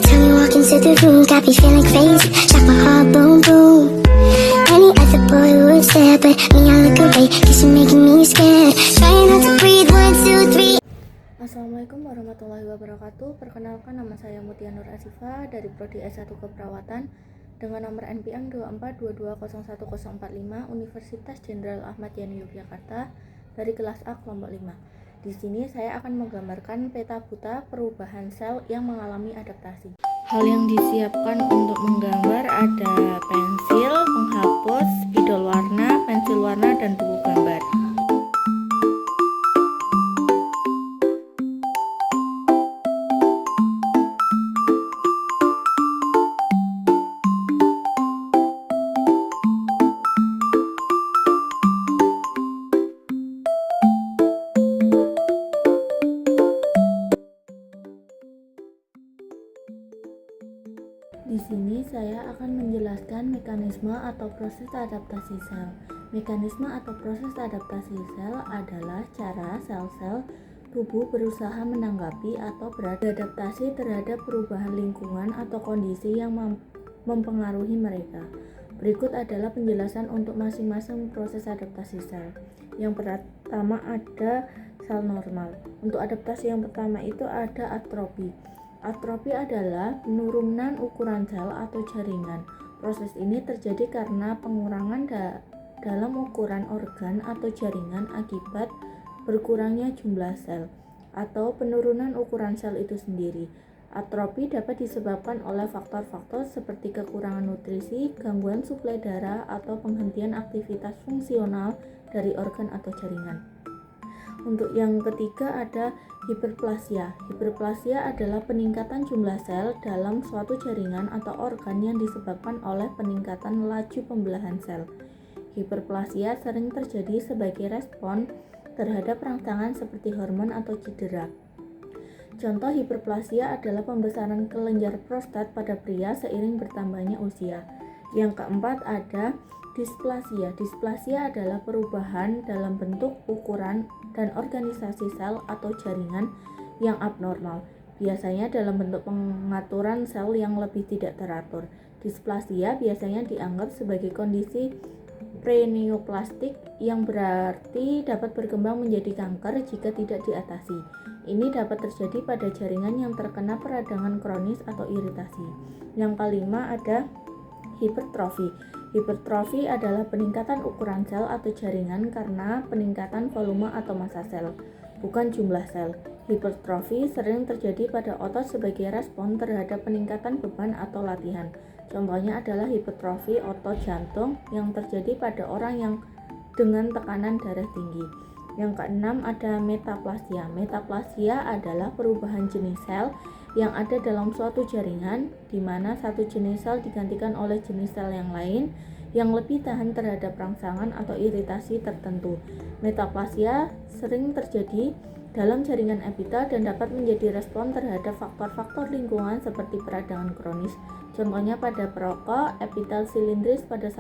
time you walk into the room, got me feeling crazy, like my heart boom boom. Any other boy would stare, but me I look away, cause you're making me scared. Trying not to breathe, 1, 2, 3. Assalamualaikum warahmatullahi wabarakatuh. Perkenalkan, nama saya Mutia Nur Asifa dari Prodi S1 Keperawatan dengan nomor NPM 2422011045 Universitas Jenderal Ahmad Yani Yogyakarta dari kelas A kelompok 5. Di sini saya akan menggambarkan peta buta perubahan sel yang mengalami adaptasi. Hal yang disiapkan untuk menggambar ada pensil, penghapus, spidol warna, pensil warna, dan buku gambar. Di sini saya akan menjelaskan mekanisme atau proses adaptasi sel. Mekanisme atau proses adaptasi sel adalah cara sel-sel tubuh berusaha menanggapi atau beradaptasi terhadap perubahan lingkungan atau kondisi yang mempengaruhi mereka. Berikut adalah penjelasan untuk masing-masing proses adaptasi sel. Yang pertama ada sel normal. Untuk adaptasi yang pertama itu ada atrofi. Atrofi adalah penurunan ukuran sel atau jaringan. Proses ini terjadi karena pengurangan dalam ukuran organ atau jaringan akibat berkurangnya jumlah sel atau penurunan ukuran sel itu sendiri. Atrofi dapat disebabkan oleh faktor-faktor seperti kekurangan nutrisi, gangguan suplai darah, atau penghentian aktivitas fungsional dari organ atau jaringan. Untuk yang ketiga ada hiperplasia. Hiperplasia adalah peningkatan jumlah sel dalam suatu jaringan atau organ yang disebabkan oleh peningkatan laju pembelahan sel. Hiperplasia sering terjadi sebagai respon terhadap rangsangan seperti hormon atau cedera. Contoh hiperplasia adalah pembesaran kelenjar prostat pada pria seiring bertambahnya usia. Yang keempat ada displasia. Displasia adalah perubahan dalam bentuk, ukuran, dan organisasi sel atau jaringan yang abnormal, biasanya dalam bentuk pengaturan sel yang lebih tidak teratur. Displasia biasanya dianggap sebagai kondisi preneoplastik yang berarti dapat berkembang menjadi kanker jika tidak diatasi. Ini dapat terjadi pada jaringan yang terkena peradangan kronis atau iritasi. Yang kelima ada hipertrofi. Hipertrofi adalah peningkatan ukuran sel atau jaringan karena peningkatan volume atau massa sel, bukan jumlah sel. Hipertrofi sering terjadi pada otot sebagai respon terhadap peningkatan beban atau latihan. Contohnya adalah hipertrofi otot jantung yang terjadi pada orang yang dengan tekanan darah tinggi. Yang keenam ada metaplasia. Metaplasia adalah perubahan jenis sel yang ada dalam suatu jaringan, di mana satu jenis sel digantikan oleh jenis sel yang lain yang lebih tahan terhadap rangsangan atau iritasi tertentu. Metaplasia sering terjadi dalam jaringan epitel dan dapat menjadi respon terhadap faktor-faktor lingkungan seperti peradangan kronis. Contohnya pada perokok, epitel silindris pada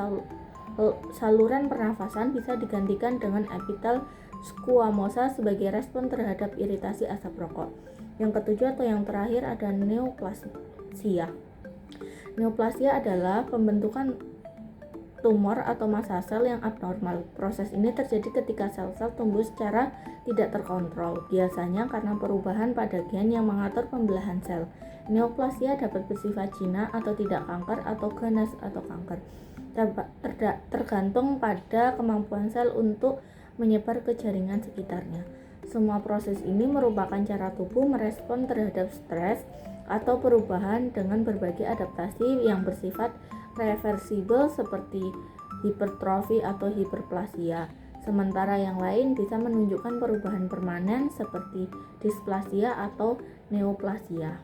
saluran pernafasan bisa digantikan dengan epitel squamosa sebagai respon terhadap iritasi asap rokok. Yang ketujuh atau yang terakhir ada neoplasia. Neoplasia adalah pembentukan tumor atau massa sel yang abnormal. Proses ini terjadi ketika sel-sel tumbuh secara tidak terkontrol, biasanya karena perubahan pada gen yang mengatur pembelahan sel. Neoplasia dapat bersifat jinak atau tidak kanker atau ganas atau kanker. Tergantung pada kemampuan sel untuk menyebar ke jaringan sekitarnya. Semua proses ini merupakan cara tubuh merespon terhadap stres atau perubahan dengan berbagai adaptasi yang bersifat reversibel seperti hipertrofi atau hiperplasia. Sementara yang lain bisa menunjukkan perubahan permanen seperti displasia atau neoplasia.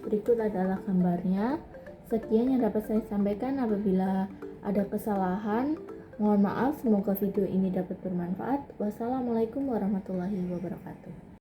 Berikut adalah gambarnya. Sekian yang dapat saya sampaikan. Apabila ada kesalahan, mohon maaf. Semoga video ini dapat bermanfaat. Wassalamualaikum warahmatullahi wabarakatuh.